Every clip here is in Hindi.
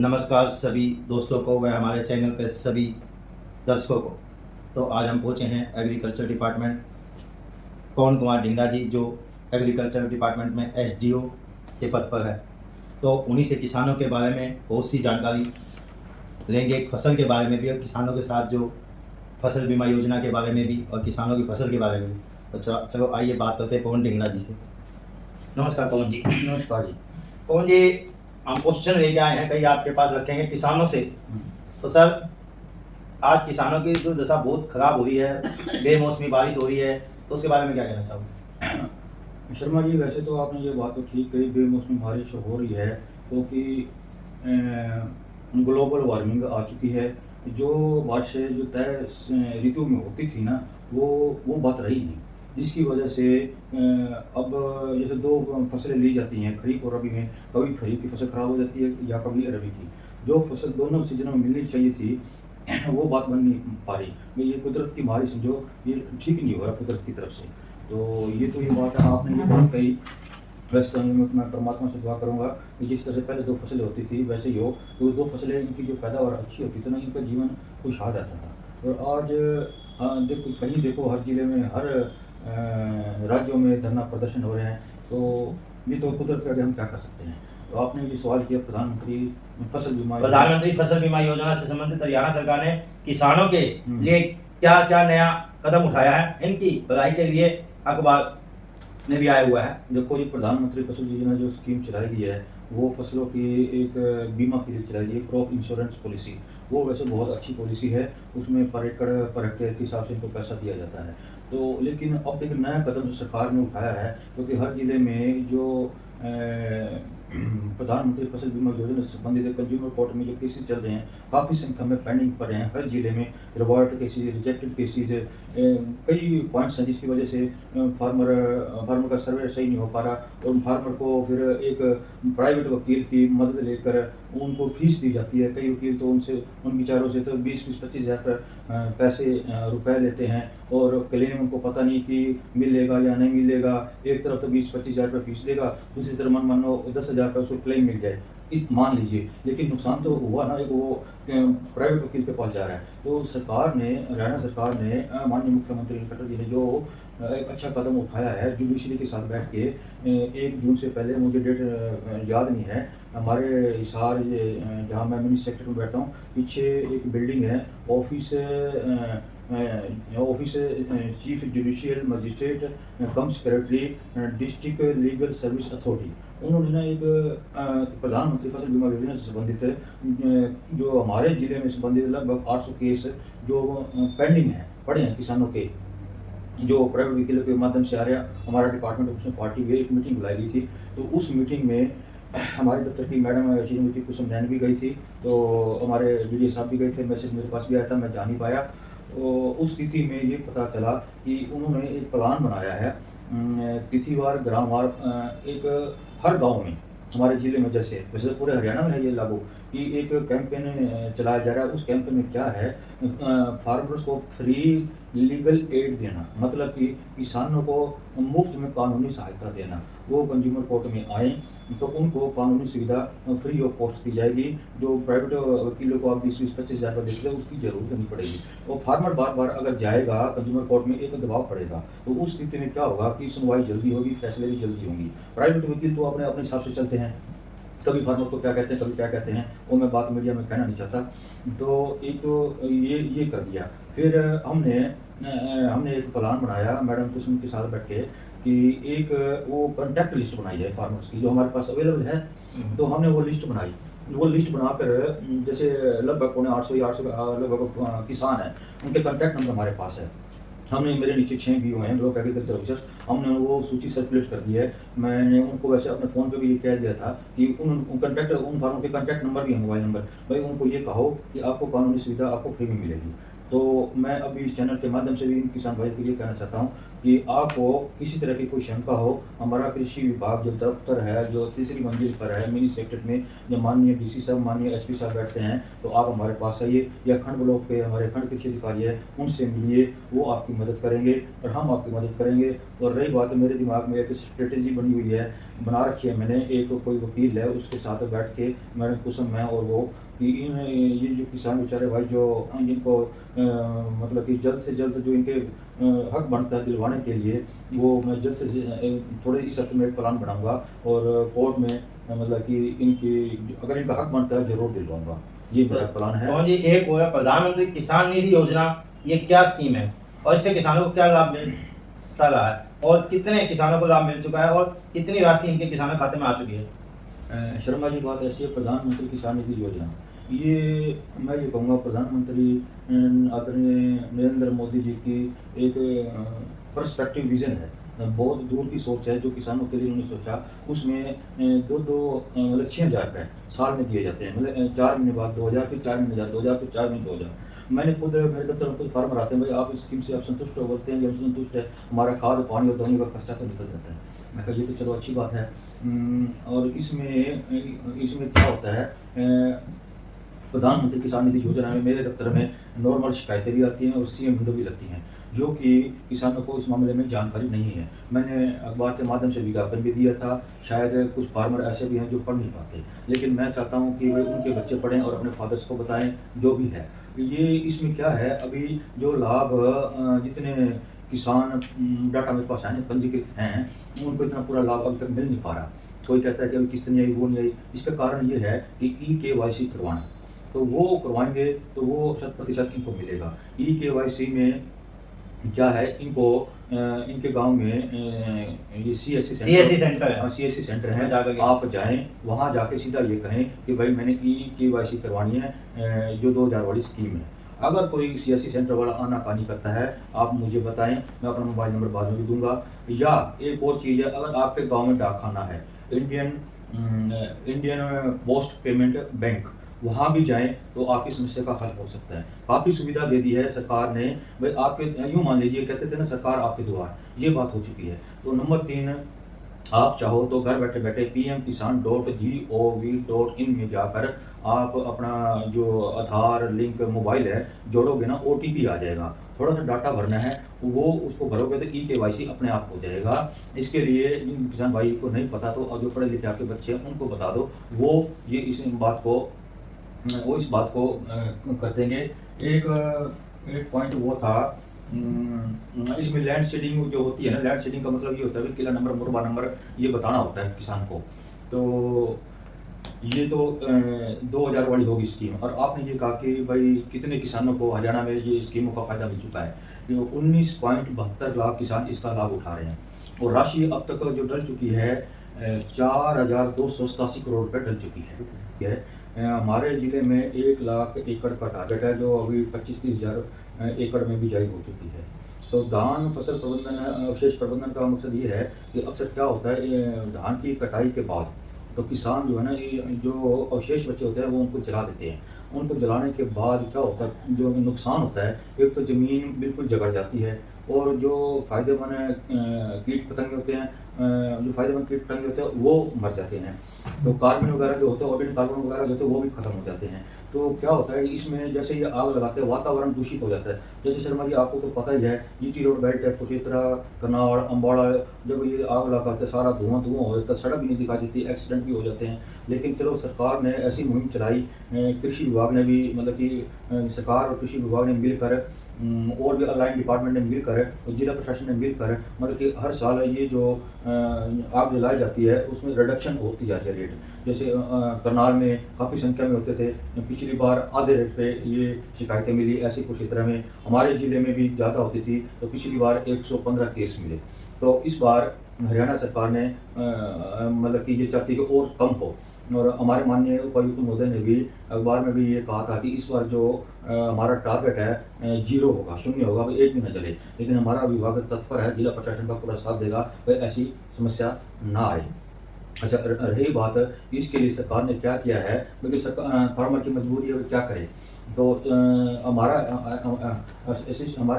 नमस्कार सभी दोस्तों को व हमारे चैनल पे सभी दर्शकों को। तो आज हम पहुँचे हैं एग्रीकल्चर डिपार्टमेंट पवन कुमार ढिंगरा जी, जो एग्रीकल्चर डिपार्टमेंट में एसडीओ के पद पर है। तो उन्हीं से किसानों के बारे में बहुत सी जानकारी लेंगे, फसल के बारे में भी और किसानों के साथ जो फसल बीमा योजना के बारे में भी और किसानों की फसल के बारे में भी। तो चलो आइए बात करते हैं पवन ढिंगरा जी से। नमस्कार पवन जी। नमस्कार जी। पवन जी, हम क्वेश्चन लेके आए हैं, कई आपके पास रखेंगे किसानों से। तो सर, आज किसानों की जो दशा बहुत खराब हो रही है, बेमौसमी बारिश हो रही है, तो उसके बारे में क्या कहना चाहोगे? शर्मा जी, वैसे तो आपने ये बात तो ठीक कही, बेमौसमी बारिश हो रही है क्योंकि ग्लोबल वार्मिंग आ चुकी है। जो बारिशें जो तय ऋतु में होती थी ना, वो बात रही नहीं, जिसकी वजह से अब जैसे दो फसलें ली जाती हैं खरीफ और रबी में, कभी खरीफ की फसल खराब हो जाती है या कभी रबी की। जो फसल दोनों सीजनों में मिलनी चाहिए थी वो बात बन नहीं पा रही। ये कुदरत की मारी समझो, ये ठीक नहीं हो रहा कुदरत की तरफ से। तो ये बात है, आपने ये बात कही। वैसे तो मैं परमात्मा से दुआ करूंगा कि जिस तरह से पहले दो फसलें होती थी वैसे ही हो, तो दो फसलें इनकी जो पैदावार अच्छी होती थी ना, इनका जीवन खुशहाल रहता था। और आज देखो, कहीं देखो, हर जिले में, हर राज्यों में धरना प्रदर्शन हो रहे हैं। तो ये तो कुदरत का, हम क्या कर सकते हैं। तो आपने जो सवाल किया प्रधानमंत्री फसल बीमा योजना से संबंधित हरियाणा सरकार ने किसानों के लिए क्या क्या नया कदम उठाया है, इनकी भलाई के लिए अखबार में भी आया हुआ है। देखो, ये प्रधानमंत्री फसल योजना जो स्कीम चलाई गई है, वो फसलों की एक बीमा के लिए चलाई गई है, क्रॉप इंश्योरेंस पॉलिसी। वो वैसे बहुत अच्छी पॉलिसी है, उसमें पर एकड़ पर हेक्टेयर के हिसाब से इनको पैसा दिया जाता है। तो लेकिन अब एक नया कदम सरकार ने उठाया है, क्योंकि हर जिले में जो प्रधानमंत्री फसल बीमा योजना से संबंधित कंज्यूमर कोर्ट में जो केसेस चल रहे हैं, काफ़ी संख्या में पेंडिंग पड़े हैं हर जिले में। रिवॉर्ड केसेज, रिजेक्टेड केसेज, कई पॉइंट्स हैं जिसकी वजह से फार्मर का सर्वे सही नहीं हो पा रहा, और फार्मर को फिर एक प्राइवेट वकील की मदद लेकर उनको फीस दी जाती है। कई वकील तो उन बेचारों से तो 20-25 हज़ार रुपए लेते हैं, और क्लेम उनको पता नहीं कि मिलेगा या नहीं मिलेगा। एक तरफ तो 20-25 हज़ार रुपये फीस देगा, दूसरी तरफ मानो 10,000 रुपये उसको क्लेम मिल जाए, मान लीजिए। लेकिन नुकसान तो हुआ ना, एक वो प्राइवेट वकील के पास जा रहा है। तो सरकार ने, हरियाणा सरकार ने, माननीय मुख्यमंत्री खट्टर जी ने जो एक अच्छा कदम उठाया है, जुडिशरी के साथ बैठ के 1 जून से पहले, मुझे डेट याद नहीं है, हमारे हिसार जहाँ मैं मिनिस्टर सेक्टर में बैठता हूँ, पीछे एक बिल्डिंग है, office chief judicial magistrate cum secretary district legal service authority, उन्होंने ना एक प्रधानमंत्री फसल बीमा योजना से संबंधित जो हमारे ज़िले में संबंधित लगभग 800 केस जो पेंडिंग हैं, पड़े हैं किसानों के, जो प्राइवेट वकीलों के माध्यम से आ रहा है। हमारा डिपार्टमेंट उसमें पार्टी हुई, एक मीटिंग बुलाई गई थी। तो उस मीटिंग में हमारे दफ्तर की मैडम श्रीमती कुसुम नैन भी गई थी, तो हमारे डीडी साहब भी गए थे, मैसेज मेरे पास भी आया था, मैं जा नहीं पाया। तो उस स्थिति में ये पता चला कि उन्होंने एक प्लान बनाया है, तिथिवार, ग्रामवार, एक हर गांव में, हमारे ज़िले में जैसे वैसे पूरे हरियाणा में है ये लागू, कि एक कैंपेन चलाया जा रहा है। उस कैंपेन में क्या है, फार्मर्स को फ्री लीगल एड देना, मतलब कि किसानों को मुफ्त में कानूनी सहायता देना। वो कंज्यूमर कोर्ट में आए तो उनको कानूनी सुविधा फ्री ऑफ कॉस्ट दी जाएगी। जो प्राइवेट वकीलों को आप 20-25 हज़ार रुपये देते हैं, उसकी ज़रूरत नहीं पड़ेगी। और फार्मर बार बार अगर जाएगा कंज्यूमर कोर्ट में, एक दबाव पड़ेगा, तो उस स्थिति में क्या होगा कि सुनवाई जल्दी होगी, फैसले भी जल्दी होंगी। प्राइवेट वकील तो अपने हिसाब से चलते हैं, कभी फार्मर को क्या कहते हैं, कभी क्या कहते हैं, वो मैं बात मीडिया में कहना नहीं चाहता। तो एक तो ये कर दिया। फिर हमने एक प्लान बनाया मैडम कुसुम के साथ बैठ के, कि एक वो कॉन्टैक्ट लिस्ट बनाई जाए फार्मर्स की, जो हमारे पास अवेलेबल है। तो हमने वो लिस्ट बनाई। वो लिस्ट बनाकर, जैसे लगभग 800 या 800 लगभग किसान हैं, उनके कॉन्टैक्ट नंबर हमारे पास है। हमने, मेरे नीचे 6 बीओ हैं, लोग एग्रीकल्चर ऑफिसर्स, हमने वो सूची सर्कुलेट कर दी है। मैंने उनको वैसे अपने फ़ोन पे भी ये कह दिया था कि उन फार्मों के कॉन्टैक्ट नंबर भी हैं, मोबाइल नंबर, भाई उनको ये कहो कि आपको कानूनी सुविधा आपको फ्री में मिलेगी। तो मैं अभी इस चैनल के माध्यम से भी इन किसान भाई के लिए कहना चाहता हूँ कि आपको किसी तरह की कोई शंका हो, हमारा कृषि विभाग जो दफ्तर है जो तीसरी मंजिल पर है मिनी सेक्रेटरी में, जो माननीय डीसी साहब माननीय एसपी साहब बैठते हैं, तो आप हमारे पास आइए, या खंड ब्लॉक पे हमारे खंड कृषि अधिकारी है उनसे मिलिए, वो आपकी मदद करेंगे और हम आपकी मदद करेंगे। और रही बात, मेरे दिमाग में एक स्ट्रेटेजी बनी हुई है, बना रखी है मैंने, एक कोई वकील है उसके साथ बैठ के मैडम कुसुम है और वो, कि इन ये जो किसान बेचारे भाई जो जिनको मतलब कि जल्द से जल्द जो इनके हक बनता है दिलवाने के लिए, वो मैं जल्द से थोड़े इस हफ्ते में एक प्लान बनाऊंगा और कोर्ट में मतलब कि इनकी अगर इनका हक बनता है जरूर दिलवाऊंगा, ये मेरा प्लान है। तो जी एक वो है प्रधानमंत्री किसान निधि योजना, ये क्या स्कीम है और इससे किसानों को क्या लाभ मिलता रहा है और कितने किसानों को लाभ मिल चुका है और कितनी राशि इनके किसानों के खाते में आ चुकी है? शर्मा जी, बात ऐसी है, प्रधानमंत्री किसान निधि योजना, ये मैं ये कहूँगा प्रधानमंत्री आदरणीय नरेंद्र मोदी जी की एक पर्सपेक्टिव विजन है, बहुत दूर की सोच है जो किसानों के लिए उन्होंने सोचा। उसमें दो मतलब 6,000 रुपये साल में दिए जाते हैं, मतलब 4 महीने बाद 2,000, फिर 4 महीने 2,000, फिर 4 महीने 2,000। मैंने खुद मेरे दफ्तर में कुछ फार्मर आते हैं, भाई आप इस स्कीम से आप संतुष्ट हो? बोलते हैं कि हम संतुष्ट है, हमारा खाद पानी और दवाई का खर्चा तो निकल जाता है। मैं कहा ये तो चलो अच्छी बात है। और इसमें क्या होता है, प्रधानमंत्री किसान निधि योजना में मेरे दफ्तर में नॉर्मल शिकायतें भी आती हैं और सीएम विंडो भी लगती हैं, जो कि किसानों को इस मामले में जानकारी नहीं है। मैंने अखबार के माध्यम से विज्ञापन भी दिया था, शायद कुछ फार्मर ऐसे भी हैं जो पढ़ नहीं पाते, लेकिन मैं चाहता हूं कि वे उनके बच्चे पढ़ें और अपने फादर्स को बताएं जो भी है। ये इसमें क्या है, अभी जो लाभ जितने किसान डाटा मेरे पास है पंजीकृत हैं, उनको इतना पूरा लाभ अभी तक मिल नहीं पा रहा। कोई कहता है कि अभी किस्त नहीं आई, वो नहीं आई। इसका कारण ये है कि EKYC करवाना, तो वो करवाएंगे तो वो 100% इनको मिलेगा। EKYC में क्या है, इनको इनके गांव में ये CSC सेंटर है। CSC सेंटर है, आप जाएं वहां जाके सीधा ये कहें कि भाई मैंने EKYC करवानी है, जो 2000 वाली स्कीम है। अगर कोई CSC सेंटर वाला आनाकानी करता है, आप मुझे बताएं, मैं अपना मोबाइल नंबर बाद में भी दूंगा। या एक और चीज़ है, अगर आपके गांव में डाकखाना है, इंडियन पोस्ट पेमेंट बैंक, वहाँ भी जाएं तो आपकी समस्या का हल हो सकता है। काफ़ी सुविधा दे दी है सरकार ने, भाई आपके यूँ मान लीजिए, कहते थे ना सरकार आपके द्वार, ये बात हो चुकी है। तो नंबर 3, आप चाहो तो घर बैठे बैठे pmkisan.gov.in में जाकर आप अपना जो आधार लिंक मोबाइल है जोड़ोगे ना, OTP आ जाएगा, थोड़ा सा डाटा भरना है, वो उसको भरोगे तो EKYC अपने आप हो जाएगा। इसके लिए जिन किसान भाई को नहीं पता, तो जो पढ़े लिखे आपके बच्चे हैं उनको बता दो, वो इस बात को कर देंगे। एक पॉइंट वो था, इसमें लैंड शेडिंग जो होती है ना, लैंड शेडिंग का मतलब ये होता है कि किला नंबर मुरबा नंबर ये बताना होता है किसान को। तो ये तो 2000 वाली होगी स्कीम। और आपने ये कहा कि भाई कितने किसानों को हरियाणा में ये स्कीमों का फायदा मिल चुका है, 19.72 लाख किसान इसका लाभ उठा रहे हैं और राशि अब तक जो डल चुकी है 4,287 करोड़ रुपये डल चुकी है। हमारे ज़िले में 1 लाख एकड़ का टारगेट है, जो अभी 25-30 हज़ार एकड़ में भी जारी हो चुकी है। तो धान फसल प्रबंधन अवशेष प्रबंधन का मकसद ये है कि अक्सर क्या होता है, धान की कटाई के बाद तो किसान जो है ना, ये जो अवशेष बचे होते हैं वो उनको जला देते हैं। उनको जलाने के बाद क्या होता है, जो नुकसान होता है, एक तो ज़मीन बिल्कुल जगड़ जाती है और जो फायदेमंद कीट पतंगे होते हैं, वो मर जाते हैं। तो कार्बन वगैरह जो होते हैं, ऑर्गेनिक कार्बन वगैरह जो होते हैं, वो भी खत्म हो जाते हैं। तो क्या होता है, इसमें जैसे ये आग लगाते हैं वातावरण दूषित हो जाता है। जैसे शर्मा जी आपको तो पता ही है, GT रोड बेल्ट है, कुरुक्षेत्र, करनाल, अम्बाड़ा, जब ये आग लगाते हैं सारा धुआं हो जाता है, सड़क भी नहीं दिखाई देती, एक्सीडेंट भी हो जाते हैं। लेकिन चलो सरकार ने ऐसी मुहिम चलाई, कृषि विभाग ने भी, मतलब कि सरकार और कृषि विभाग ने मिलकर और भी अलाइन डिपार्टमेंट ने मिलकर और जिला प्रशासन ने मिलकर, मतलब कि हर साल ये जो आग जलाई जाती है उसमें रिडक्शन होती जाती है रेट। जैसे करनाल में काफ़ी संख्या में होते थे, पिछली बार आधे रेट पे ये शिकायतें मिली। ऐसी कुरुक्षेत्र में, हमारे ज़िले में भी ज़्यादा होती थी, तो पिछली बार 115 केस मिले। तो इस बार हरियाणा सरकार ने मतलब कि ये चाहती है कि और कम हो, और हमारे माननीय उपायुक्त महोदय ने भी अखबार में भी ये कहा था कि इस बार जो हमारा टारगेट है 0 होगा, 0 होगा, भाई एक भी न चले। लेकिन हमारा विभाग तत्पर है, जिला प्रशासन का पूरा साथ देगा, भाई ऐसी समस्या ना आए। अच्छा, रही बात इसके लिए सरकार ने क्या किया है, क्योंकि फार्मर की मजबूरी है, वो क्या करे। तो हमारा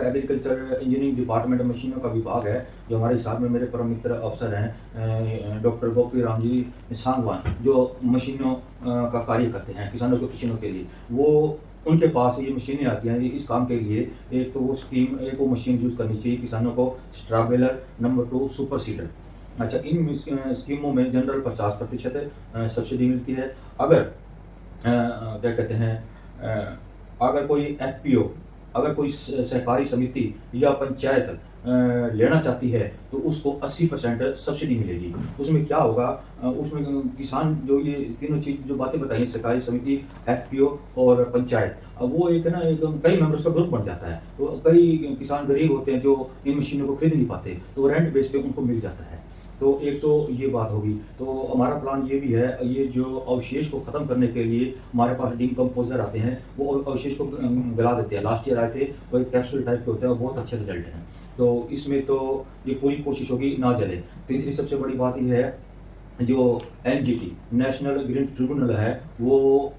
एग्रीकल्चर इंजीनियरिंग डिपार्टमेंट मशीनों का विभाग है, जो हमारे साथ में मेरे परम मित्र अफसर हैं, डॉक्टर गोपी राम जी सांगवान, जो मशीनों का कार्य करते हैं किसानों के मशीनों के लिए। वो उनके पास ये मशीनें आती हैं इस काम के लिए। एक तो एक वो मशीन यूज़ करनी चाहिए किसानों को, स्ट्राबेलर, नंबर 2 सुपर सीडर। अच्छा, इन स्कीमों में जनरल 50% सब्सिडी मिलती है। अगर क्या कहते हैं, अगर कोई एफपीओ, अगर कोई सहकारी समिति या पंचायत लेना चाहती है तो उसको 80% सब्सिडी मिलेगी। उसमें क्या होगा, उसमें किसान जो ये तीनों चीज़ जो बातें बताई, सहकारी समिति, एफपीओ और पंचायत, अब वो एक ना एक कई मेंबर्स का ग्रुप बन जाता है। तो कई किसान गरीब होते हैं जो इन मशीनों को खरीद नहीं पाते, तो रेंट बेस पे उनको मिल जाता है। तो एक तो ये बात होगी। तो हमारा प्लान ये भी है, ये जो अवशेष को ख़त्म करने के लिए हमारे पास डिकम्पोजर आते हैं, वो अवशेष को गला देते हैं। लास्ट ईयर आए थे, वो एक कैप्सूल टाइप के होते हैं और बहुत अच्छे रिजल्ट हैं। तो इसमें तो ये पूरी कोशिश होगी ना जले। तीसरी सबसे बड़ी बात ये है, जो एनजीटी नेशनल ग्रीन ट्रिब्यूनल है, वो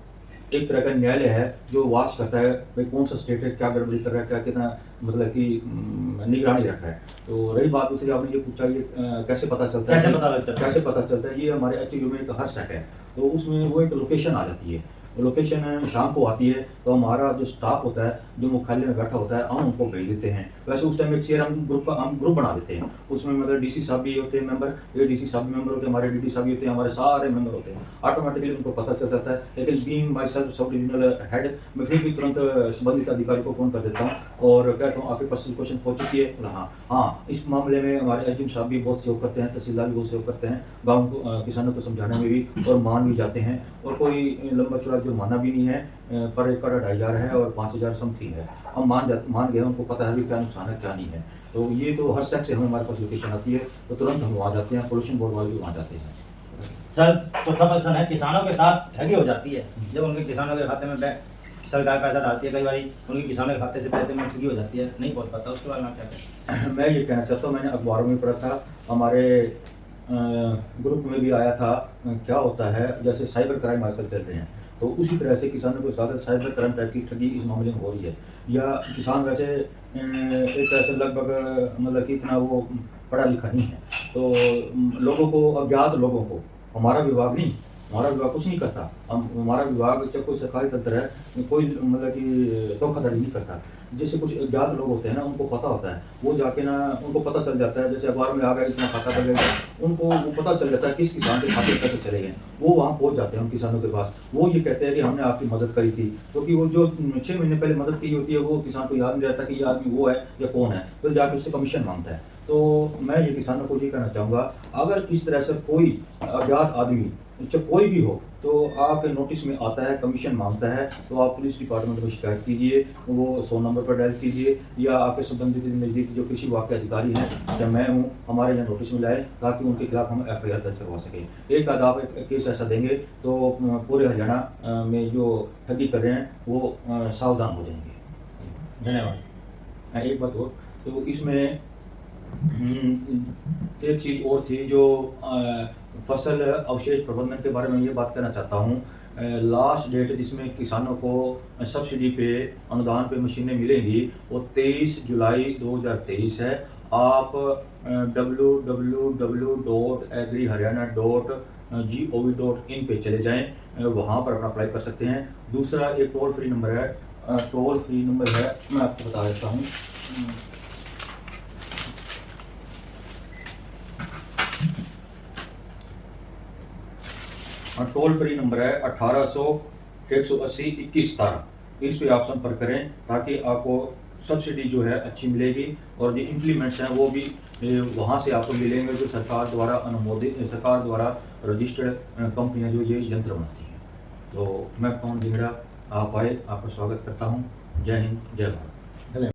एक तरह का न्यायालय है जो वाच करता है भाई कौन सा स्टेट है, क्या गड़बड़ी कर रहा है, क्या कितना मतलब कि निगरानी रख रहा है। तो रही बात दूसरी, आपने ये पूछा ये कैसे पता चलता है, कैसे पता चलता है, ये हमारे एचयू में एक हैशटैग है। तो उसमें वो एक लोकेशन आ जाती है, लोकेशन शाम को आती है, तो हमारा जो स्टाफ होता है, जो मुख्यालय में बैठा होता है, हम उनको भेज देते हैं। वैसे उस टाइम एक शेयर हम ग्रुप बना देते हैं। उसमें मतलब डीसी साहब भी होते हैं मेंबर, एडीसी साहब भी मेंबर होते हैं, हमारे डीडी साहब भी होते हैं, हमारे सारे मेंबर होते हैं। ऑटोमेटिकली उनको पता चल जाता है। लेकिन being my self sub divisional head, मैं फिर भी तुरंत संबंधित अधिकारी को फ़ोन कर देता हूँ और कहता हूँ आपके पास क्वेश्चन पहुँच चुकी है। हाँ, इस मामले में हमारे एसडीएम साहब भी बहुत सहयोग करते हैं, तहसीलदार भी बहुत सहयोग करते हैं, गाँव को किसानों को समझाने में भी, और मान भी जाते हैं। और कोई लंबा चौड़ा जुर्माना भी नहीं है, पर एकड़ 2,500 है और 5,000 समथिंग है। हम मान गए, उनको पता है भी क्या नुकसान है क्या नहीं है। तो ये तो हर शख्स से हमारे पास लोकेशन आती है, तो तुरंत हम वहाँ जाते हैं, पोल्यूशन बोर्ड वाले भी वहाँ जाते हैं। सर, चौथा पर्सन है, किसानों के साथ ठगी हो जाती है। जब उनके किसानों के खाते में सरकार पैसा डालती है, कई बार उनके किसानों के खाते से पैसे में ठगी हो जाती है, नहीं पहुँच पाता, उसके बारे में क्या करें? मैं ये कहना चाहता हूँ, मैंने अखबारों में पढ़ा था, हमारे ग्रुप में भी आया था। क्या होता है, जैसे साइबर क्राइम आजकल चल रहे हैं, तो उसी तरह से किसानों के साथ साइबर क्राइम टाइप की ठगी इस मामले में हो रही है। या किसान वैसे एक तरह से लगभग मतलब कि इतना वो पढ़ा लिखा नहीं है, तो लोगों को, अज्ञात लोगों को, हमारा विभाग कुछ नहीं करता। हमारा विभाग चाहे कोई सरकारी तंत्र है, कोई मतलब कि धोखाधड़ी नहीं करता। जैसे कुछ अज्ञात लोग होते हैं ना, उनको पता होता है, वो जाके ना उनको पता चल जाता है, जैसे अखबार में आ गया इतना खाता बदलेगा, उनको वो पता चल जाता है किस किसान के खाते पैसे चले गए। वो वहाँ पहुँच जाते हैं हम किसानों के पास, वो ये कहते हैं कि हमने आपकी मदद करी थी, क्योंकि वो जो 6 महीने पहले मदद की होती है, वो किसान को याद नहीं रहता कि ये आदमी वो है या कौन है, तो जाके उससे कमीशन मांगता है। तो मैं ये किसानों को ये कहना चाहूँगा, अगर इस तरह से कोई अज्ञात आदमी, चाहे कोई भी हो, तो आपके नोटिस में आता है, कमीशन मांगता है, तो आप पुलिस डिपार्टमेंट में शिकायत कीजिए, वो 100 नंबर पर डायल कीजिए, या आपके संबंधित नज़दीक जो कृषि विभाग के अधिकारी हैं, या मैं हूँ, हमारे यहाँ नोटिस में लाए, ताकि उनके खिलाफ हम FIR दर्ज करवा सकें। एक आध आप केस ऐसा देंगे तो पूरे हरियाणा में जो ठगी कर रहे हैं वो सावधान हो जाएंगे। धन्यवाद। एक बात और, तो इसमें एक चीज़ और थी, जो फसल अवशेष प्रबंधन के बारे में ये बात कहना चाहता हूँ। लास्ट डेट जिसमें किसानों को सब्सिडी पे, अनुदान पे मशीनें मिलेंगी, वो 23 जुलाई 2023 है। आप www.agriharyana.gov.in पे चले जाएं, वहाँ पर अपना अप्लाई कर सकते हैं। दूसरा एक टोल फ्री नंबर है, मैं आपको बता देता हूँ। टोल फ्री नंबर है 1800-180-2117। इस पे आप संपर्क करें, ताकि आपको सब्सिडी जो है अच्छी मिलेगी, और जो इम्प्लीमेंट्स हैं वो भी वहाँ से आपको मिलेंगे, जो सरकार द्वारा अनुमोदित, सरकार द्वारा रजिस्टर्ड कंपनियां जो ये यंत्र बनाती हैं। तो मैं पवन ढींगड़ा, आप आए, आपका स्वागत करता हूँ। जय हिंद, जय भारत।